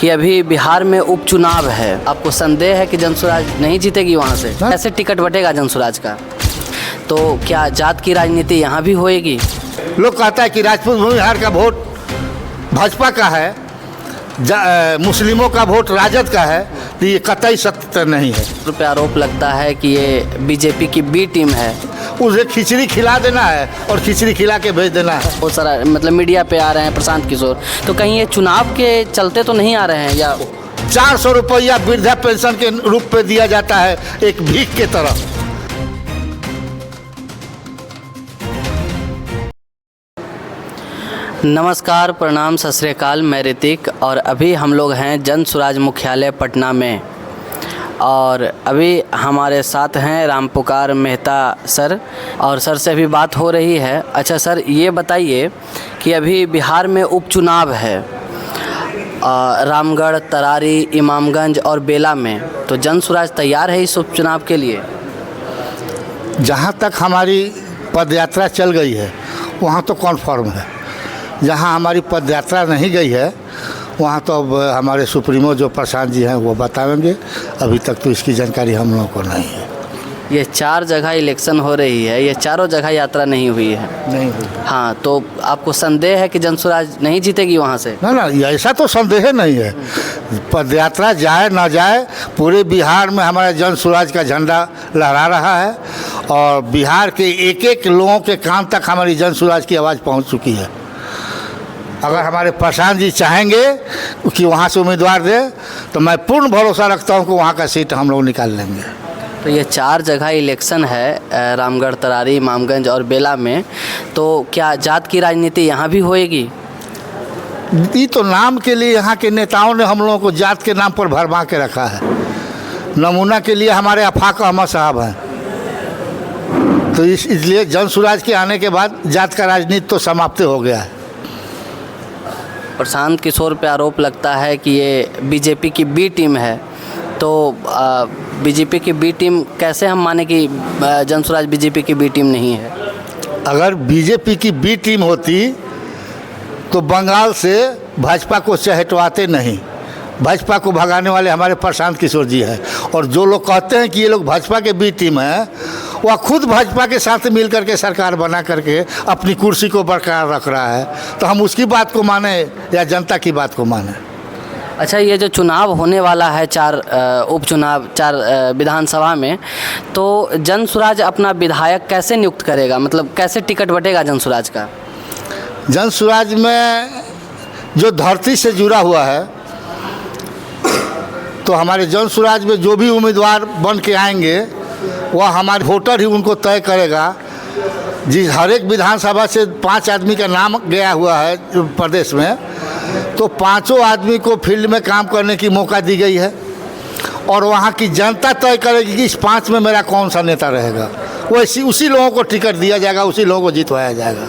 कि अभी बिहार में उपचुनाव है, आपको संदेह है कि जनसुराज नहीं जीतेगी वहाँ से? कैसे टिकट बटेगा जनसुराज का? तो क्या जात की राजनीति यहाँ भी होएगी? लोग कहता है कि राजपूत भूमिहार का वोट भाजपा का है, मुस्लिमों का वोट राजद का है, तो ये कतई सत्य नहीं है। पे आरोप लगता है कि ये बीजेपी की बी टीम है। उसे खिचड़ी खिला देना है और खिचड़ी खिला के भेज देना है। बहुत सारा मतलब मीडिया पे आ रहे हैं प्रशांत किशोर, तो कहीं ये चुनाव के चलते तो नहीं आ रहे हैं? या 400 रुपया वृद्धा पेंशन के रूप में दिया जाता है एक भीख के तरह। नमस्कार, प्रणाम, सत श्री अकाल। मैं ऋतिक और अभी हम लोग हैं जनसुराज मुख्यालय पटना में और अभी हमारे साथ हैं रामपुकार मेहता सर और सर से अभी बात हो रही है। अच्छा सर, ये बताइए कि अभी बिहार में उपचुनाव है रामगढ़, तरारी, इमामगंज और बेला में, तो जनसुराज तैयार है इस उपचुनाव के लिए? जहाँ तक हमारी पदयात्रा चल गई है वहाँ तो कन्फर्म है। जहाँ हमारी पदयात्रा नहीं गई है वहाँ तो अब हमारे सुप्रीमो जो प्रशांत जी हैं वो बताएंगे। अभी तक तो इसकी जानकारी हम लोगों को नहीं है। ये 4 जगह इलेक्शन हो रही है, ये चारों जगह यात्रा नहीं हुई है? नहीं हुई। हाँ, तो आपको संदेह है कि जनसुराज नहीं जीतेगी वहाँ से? ना, ऐसा तो संदेह नहीं है। पदयात्रा जाए ना जाए, पूरे बिहार में हमारा जनसुराज का झंडा लहरा रहा है और बिहार के एक एक लोगों के कान तक हमारी जनसुराज की आवाज़ पहुँच चुकी है। अगर हमारे प्रशांत जी चाहेंगे कि वहाँ से उम्मीदवार दे तो मैं पूर्ण भरोसा रखता हूँ कि वहाँ का सीट हम लोग निकाल लेंगे। तो ये 4 जगह इलेक्शन है रामगढ़, तरारी, इमामगंज और बेला में, तो क्या जात की राजनीति यहाँ भी होएगी? ये तो नाम के लिए यहाँ के नेताओं ने हम लोगों को जात के नाम पर भरमा के रखा है। नमूना के लिए हमारे आफाक अहमद साहब हैं, तो इसलिए जनसुराज के आने के बाद जात का राजनीति तो समाप्त हो गया है। प्रशांत किशोर पे आरोप लगता है कि ये बीजेपी की बी टीम है, तो बीजेपी की बी टीम कैसे हम माने कि जनसुराज बीजेपी की बी टीम नहीं है? अगर बीजेपी की बी टीम होती तो बंगाल से भाजपा को चहटवाते नहीं। भाजपा को भगाने वाले हमारे प्रशांत किशोर जी हैं और जो लोग कहते हैं कि ये लोग भाजपा के बी टीम हैं, वह खुद भाजपा के साथ मिल करके सरकार बना करके अपनी कुर्सी को बरकरार रख रहा है। तो हम उसकी बात को माने या जनता की बात को माने? अच्छा, ये जो चुनाव होने वाला है 4 उपचुनाव 4 विधानसभा में, तो जनसुराज अपना विधायक कैसे नियुक्त करेगा? मतलब कैसे टिकट बटेगा जनसुराज का? जनसुराज में जो धरती से जुड़ा हुआ है, तो हमारे जनसुराज में जो भी उम्मीदवार बन के आएंगे वह हमारे वोटर ही उनको तय करेगा। जिस हर एक विधानसभा से 5 आदमी का नाम गया हुआ है प्रदेश में, तो 5 आदमी को फील्ड में काम करने की मौका दी गई है और वहाँ की जनता तय करेगी कि इस 5 में मेरा कौन सा नेता रहेगा। वैसे उसी लोगों को टिकट दिया जाएगा, उसी लोगों को जितवाया जाएगा।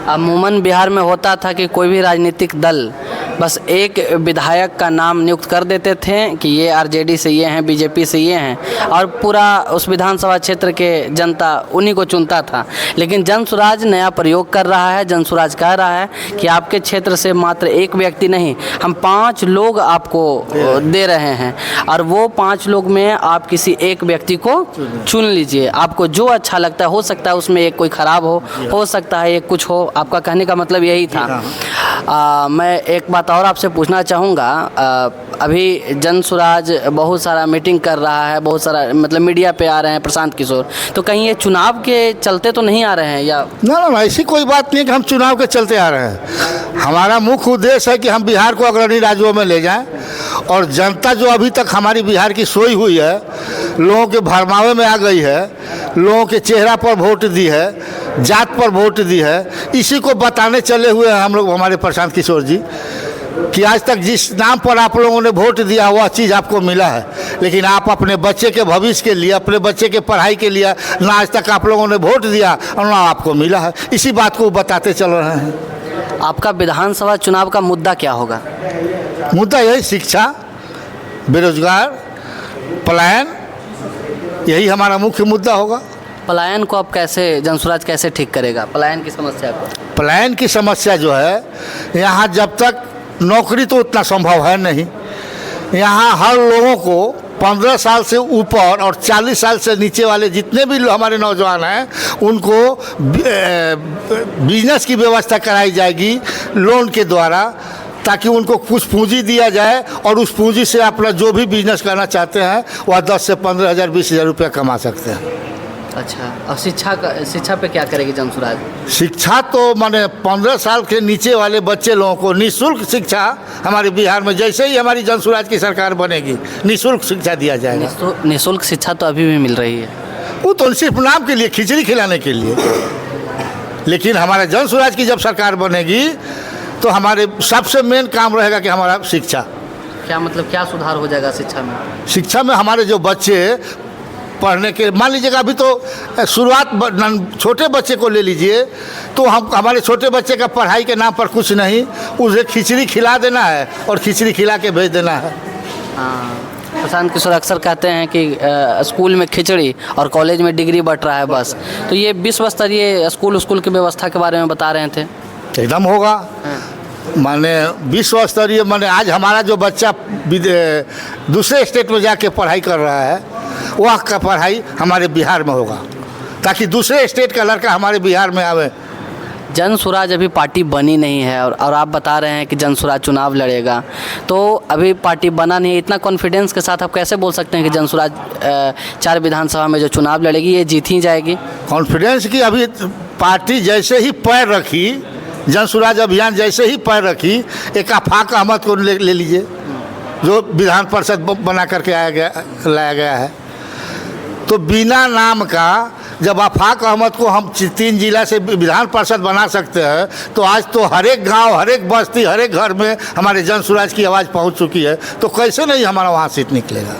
अमूमन बिहार में होता था कि कोई भी राजनीतिक दल बस एक विधायक का नाम नियुक्त कर देते थे कि ये आरजेडी से ये हैं, बीजेपी से ये हैं, और पूरा उस विधानसभा क्षेत्र के जनता उन्हीं को चुनता था। लेकिन जनसुराज नया प्रयोग कर रहा है। जनसुराज कह रहा है कि आपके क्षेत्र से मात्र एक व्यक्ति नहीं, हम 5 लोग आपको दे रहे हैं और वो 5 लोग में आप किसी एक व्यक्ति को चुन लीजिए। आपको जो अच्छा लगता है, हो सकता है उसमें एक कोई ख़राब हो सकता है एक कुछ हो। आपका कहने का मतलब यही था। मैं एक बात और आपसे पूछना चाहूँगा। अभी जनसुराज बहुत सारा मीटिंग कर रहा है, बहुत सारा मतलब मीडिया पे आ रहे हैं प्रशांत किशोर, तो कहीं ये चुनाव के चलते तो नहीं आ रहे हैं? या ना, ऐसी कोई बात नहीं कि हम चुनाव के चलते आ रहे हैं। हमारा मुख्य उद्देश्य है कि हम बिहार को अग्रणी राज्यों में ले जाएं और जनता जो अभी तक हमारी बिहार की सोई हुई है, लोगों के भरमावे में आ गई है, लोगों के चेहरा पर वोट दी है, जात पर वोट दी है, इसी को बताने चले हुए हैं हम लोग, हमारे प्रशांत किशोर जी, कि आज तक जिस नाम पर आप लोगों ने वोट दिया वह चीज़ आपको मिला है, लेकिन आप अपने बच्चे के भविष्य के लिए, अपने बच्चे के पढ़ाई के लिए ना आज तक आप लोगों ने वोट दिया और ना आपको मिला है। इसी बात को बताते चल रहे हैं। आपका विधानसभा चुनाव का मुद्दा क्या होगा? मुद्दा यही शिक्षा, बेरोजगार, पलायन, यही हमारा मुख्य मुद्दा होगा। पलायन को अब कैसे जनसुराज कैसे ठीक करेगा, पलायन की समस्या को? पलायन की समस्या जो है, यहाँ जब तक नौकरी तो उतना संभव है नहीं, यहाँ हर लोगों को 15 साल से ऊपर और 40 साल से नीचे वाले जितने भी हमारे नौजवान हैं उनको बिजनेस की व्यवस्था कराई जाएगी लोन के द्वारा, ताकि उनको कुछ पूंजी दिया जाए और उस पूंजी से अपना जो भी बिजनेस करना चाहते हैं वह 10 से 15,000 20,000 रुपया कमा सकते हैं। अच्छा, और शिक्षा पे क्या करेगी जनसुराज? शिक्षा तो माने 15 साल के नीचे वाले बच्चे लोगों को निःशुल्क शिक्षा हमारे बिहार में, जैसे ही हमारी जनसुराज की सरकार बनेगी निःशुल्क शिक्षा दिया जाएगा। निःशुल्क शिक्षा तो अभी भी मिल रही है, वो तो सिर्फ नाम के लिए, खिचड़ी खिलाने के लिए। लेकिन हमारा जनसुराज की जब सरकार बनेगी तो हमारे सबसे मेन काम रहेगा कि हमारा शिक्षा। क्या मतलब क्या सुधार हो जाएगा शिक्षा में? शिक्षा में हमारे जो बच्चे पढ़ने के, मान लीजिएगा अभी तो शुरुआत छोटे बच्चे को ले लीजिए, तो हमारे छोटे बच्चे का पढ़ाई के नाम पर कुछ नहीं, उसे खिचड़ी खिला देना है और खिचड़ी खिला के भेज देना है। हाँ, प्रशांत किशोर अक्सर कहते हैं कि स्कूल में खिचड़ी और कॉलेज में डिग्री बट रहा है बस। तो ये विश्व स्तरीय स्कूल की व्यवस्था के बारे में बता रहे थे। एकदम होगा। माने विश्व स्तरीय, माने आज हमारा जो बच्चा दूसरे स्टेट में जाके पढ़ाई कर रहा है वह का पढ़ाई हमारे बिहार में होगा, ताकि दूसरे स्टेट का लड़का हमारे बिहार में आवे। जनसुराज अभी पार्टी बनी नहीं है और आप बता रहे हैं कि जनसुराज चुनाव लड़ेगा, तो अभी पार्टी बना नहीं है। इतना कॉन्फिडेंस के साथ आप कैसे बोल सकते हैं कि जनसुराज 4 विधानसभा में जो चुनाव लड़ेगी ये जीत ही जाएगी? कॉन्फिडेंस की अभी पार्टी जैसे ही पैर रखी, जनसुराज अभियान जैसे ही पैर रखी, एक आफाक अहमद को ले लीजिए जो विधान परिषद बना करके लाया गया है। तो बिना नाम का जब आफाक अहमद को हम 3 जिला से विधान परिषद बना सकते हैं, तो आज तो हर एक गांव, हर एक बस्ती, हर एक घर में हमारे जनसुराज की आवाज़ पहुंच चुकी है, तो कैसे नहीं हमारा वहाँ सीट निकलेगा?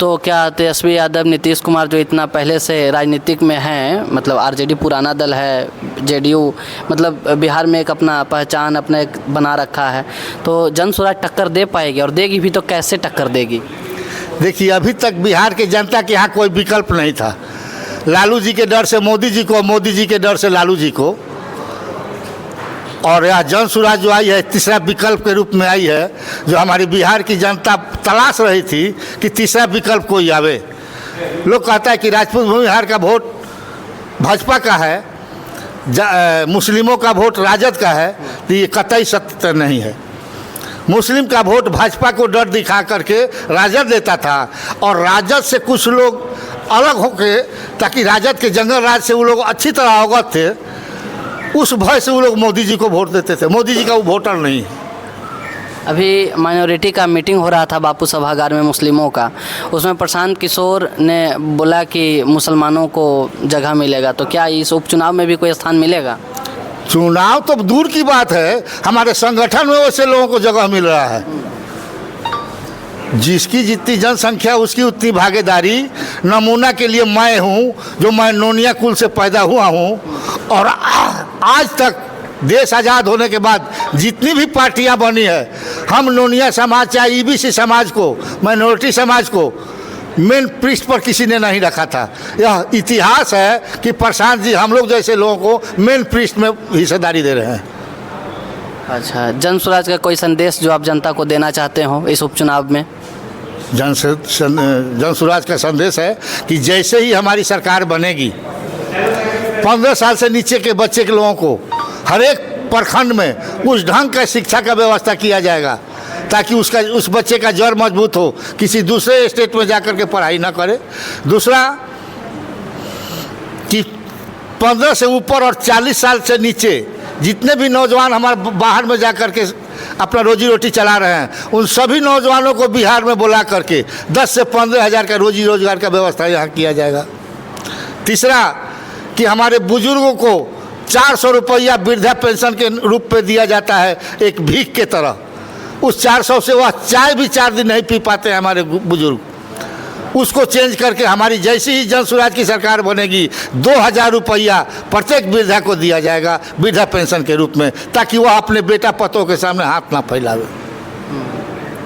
तो क्या तेजस्वी यादव, नीतीश कुमार जो इतना पहले से राजनीतिक में हैं, मतलब आरजेडी पुराना दल है, जेडीयू मतलब बिहार में एक अपना पहचान अपना एक बना रखा है, तो जनसुराज टक्कर दे पाएगी? और देगी भी तो कैसे टक्कर देगी? देखिए, अभी तक बिहार के जनता के यहाँ कोई विकल्प नहीं था। लालू जी के डर से मोदी जी को, मोदी जी के डर से लालू जी को, और यह जनसुराज जो आई है तीसरा विकल्प के रूप में आई है, जो हमारी बिहार की जनता तलाश रही थी कि तीसरा विकल्प कोई आवे। लोग कहता है कि राजपूत बिहार का वोट भाजपा का है, मुस्लिमों का वोट राजद का है, तो ये कतई सत्य नहीं है। मुस्लिम का वोट भाजपा को डर दिखा करके राजद देता था, और राजद से कुछ लोग अलग होके, ताकि राजद के जंगल राज से वो लोग अच्छी तरह अवगत थे, उस भय से वो लोग मोदी जी को वोट देते थे। मोदी जी का वो वोटर नहीं है। अभी माइनॉरिटी का मीटिंग हो रहा था बापू सभागार में मुस्लिमों का, उसमें प्रशांत किशोर ने बोला कि मुसलमानों को जगह मिलेगा, तो क्या इस उपचुनाव में भी कोई स्थान मिलेगा? चुनाव तो दूर की बात है, हमारे संगठन में वैसे लोगों को जगह मिल रहा है। जिसकी जितनी जनसंख्या उसकी उतनी भागीदारी। नमूना के लिए मैं हूँ, जो मैं नोनिया कुल से पैदा हुआ हूँ, और आज तक देश आज़ाद होने के बाद जितनी भी पार्टियां बनी है, हम नोनिया समाज चाहे ईबीसी समाज को, माइनॉरिटी समाज को मेन पृष्ठ पर किसी ने नहीं रखा था। यह इतिहास है कि प्रशांत जी हम लोग जैसे लोगों को मेन पृष्ठ में हिस्सेदारी दे रहे हैं। अच्छा, जनसुराज का कोई संदेश जो आप जनता को देना चाहते हो इस उपचुनाव में? जनसुराज का संदेश है कि जैसे ही हमारी सरकार बनेगी, 15 साल से नीचे के बच्चे के लोगों को हर एक प्रखंड में उस ढंग का शिक्षा का व्यवस्था किया जाएगा, ताकि उस बच्चे का जड़ मजबूत हो, किसी दूसरे स्टेट में जाकर के पढ़ाई ना करे। दूसरा कि 15 से ऊपर और 40 साल से नीचे जितने भी नौजवान हमारे बाहर में जा कर के अपना रोजी रोटी चला रहे हैं, उन सभी नौजवानों को बिहार में बुला करके 10 से 15 हज़ार का रोजी रोजगार का व्यवस्था यहाँ किया जाएगा। तीसरा कि हमारे बुजुर्गों को 400 रुपया वृद्धा पेंशन के रूप में दिया जाता है, एक भीख के तरह। उस 400 से वह चाय भी 4 दिन नहीं पी पाते हैं हमारे बुजुर्ग। उसको चेंज करके हमारी जैसी ही जनसुराज की सरकार बनेगी, 2000 रुपया प्रत्येक वृद्धा को दिया जाएगा वृद्धा पेंशन के रूप में, ताकि वह अपने बेटा पतों के सामने हाथ ना फैलावे।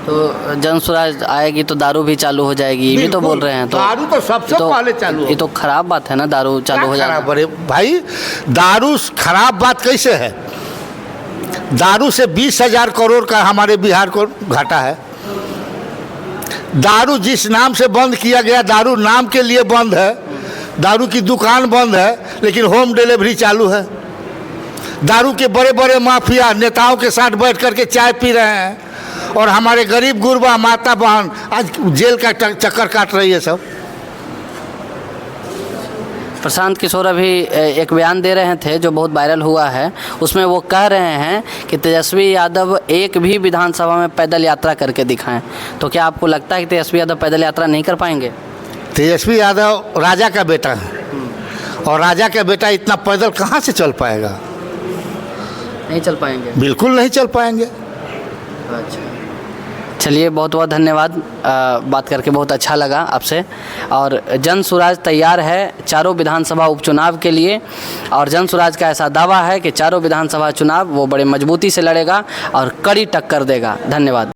तो जनसुराज आएगी तो दारू भी चालू हो जाएगी, ये भी तो बोल रहे हैं। तो दारू तो सबसे पहले चालू। ये तो खराब बात है ना, दारू चालू हो जाएगा। अरे भाई, दारू खराब बात कैसे है? दारू से 20,000 करोड़ का हमारे बिहार को घाटा है। दारू जिस नाम से बंद किया गया, दारू नाम के लिए बंद है, दारू की दुकान बंद है, लेकिन होम डिलीवरी चालू है। दारू के बड़े बड़े माफिया नेताओं के साथ बैठ करके चाय पी रहे हैं, और हमारे गरीब गुरबा माता बहन आज जेल का चक्कर काट रही है सब। प्रशांत किशोर अभी एक बयान दे रहे थे जो बहुत वायरल हुआ है, उसमें वो कह रहे हैं कि तेजस्वी यादव एक भी विधानसभा में पैदल यात्रा करके दिखाएं। तो क्या आपको लगता है कि तेजस्वी यादव पैदल यात्रा नहीं कर पाएंगे? तेजस्वी यादव राजा का बेटा है, और राजा का बेटा इतना पैदल कहाँ से चल पाएगा? नहीं चल पाएंगे, बिल्कुल नहीं चल पाएंगे। अच्छा, चलिए बहुत बहुत धन्यवाद, बात करके बहुत अच्छा लगा आपसे। और जन सुराज तैयार है चारों विधानसभा उपचुनाव के लिए, और जन सुराज का ऐसा दावा है कि चारों विधानसभा चुनाव वो बड़े मजबूती से लड़ेगा और कड़ी टक्कर देगा। धन्यवाद।